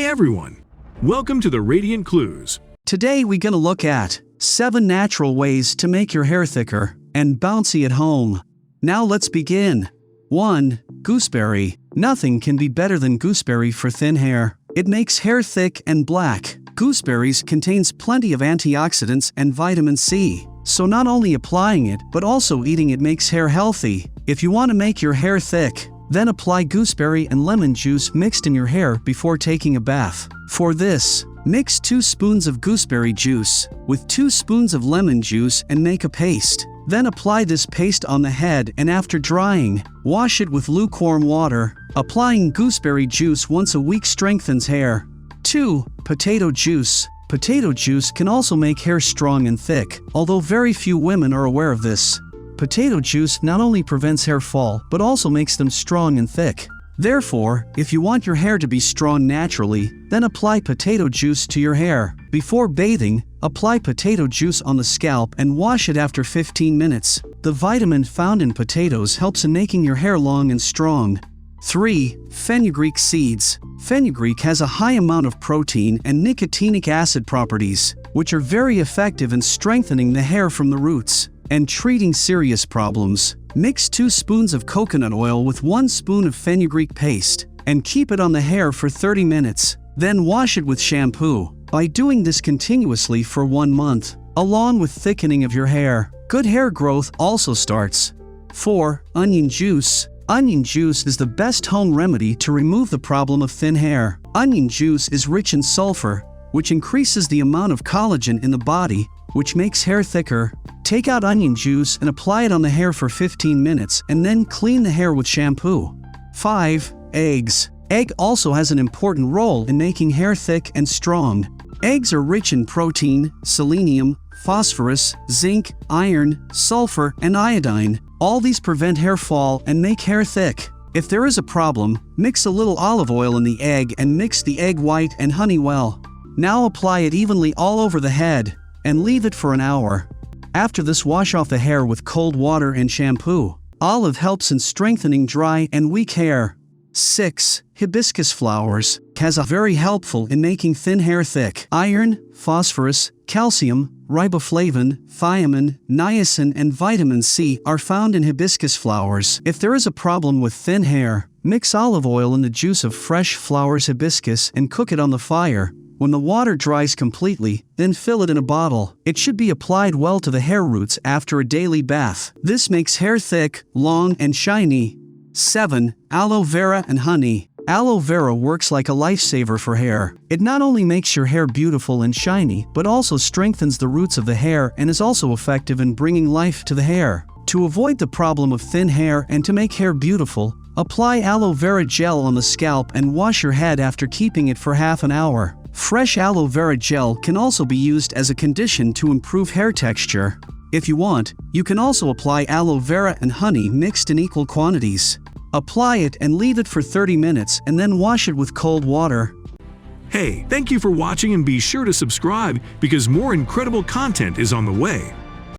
Hey everyone! Welcome to the Radiant Clues. Today we're gonna look at 7 natural ways to make your hair thicker and bouncy at home. Now let's begin. 1. Gooseberry. Nothing can be better than gooseberry for thin hair. It makes hair thick and black. Gooseberries contains plenty of antioxidants and vitamin C. So not only applying it, but also eating it makes hair healthy. If you want to make your hair thick, then apply gooseberry and lemon juice mixed in your hair before taking a bath. For this, mix 2 spoons of gooseberry juice with 2 spoons of lemon juice and make a paste. Then apply this paste on the head, and after drying, wash it with lukewarm water. Applying gooseberry juice once a week strengthens hair. 2. Potato juice. Potato juice can also make hair strong and thick, although very few women are aware of this. Potato juice not only prevents hair fall, but also makes them strong and thick. Therefore, if you want your hair to be strong naturally, then apply potato juice to your hair. Before bathing, apply potato juice on the scalp and wash it after 15 minutes. The vitamin found in potatoes helps in making your hair long and strong. 3. Fenugreek seeds. Fenugreek has a high amount of protein and nicotinic acid properties, which are very effective in strengthening the hair from the roots and treating serious problems. Mix 2 spoons of coconut oil with 1 spoon of fenugreek paste and keep it on the hair for 30 minutes. Then wash it with shampoo. By doing this continuously for 1 month, along with thickening of your hair, good hair growth also starts. 4. Onion juice. Onion juice is the best home remedy to remove the problem of thin hair. Onion juice is rich in sulfur, which increases the amount of collagen in the body, which makes hair thicker. Take out onion juice and apply it on the hair for 15 minutes and then clean the hair with shampoo. 5. Eggs. Egg also has an important role in making hair thick and strong. Eggs are rich in protein, selenium, phosphorus, zinc, iron, sulfur, and iodine. All these prevent hair fall and make hair thick. If there is a problem, mix a little olive oil in the egg and mix the egg white and honey well. Now apply it evenly all over the head and leave it for an hour. After this, wash off the hair with cold water and shampoo. Olive helps in strengthening dry and weak hair. 6. Hibiscus flowers has a very helpful in making thin hair thick. Iron, phosphorus, calcium, riboflavin, thiamine, niacin, and vitamin C are found in hibiscus flowers. If there is a problem with thin hair, mix olive oil in the juice of fresh flowers hibiscus and cook it on the fire. When the water dries completely, then fill it in a bottle. It should be applied well to the hair roots after a daily bath. This makes hair thick, long, and shiny. 7. Aloe vera and honey. Aloe vera works like a lifesaver for hair. It not only makes your hair beautiful and shiny, but also strengthens the roots of the hair and is also effective in bringing life to the hair. To avoid the problem of thin hair and to make hair beautiful, apply aloe vera gel on the scalp and wash your head after keeping it for half an hour. Fresh aloe vera gel can also be used as a condition to improve hair texture. If you want, you can also apply aloe vera and honey mixed in equal quantities. Apply it and leave it for 30 minutes and then wash it with cold water. Hey, thank you for watching, and be sure to subscribe because more incredible content is on the way.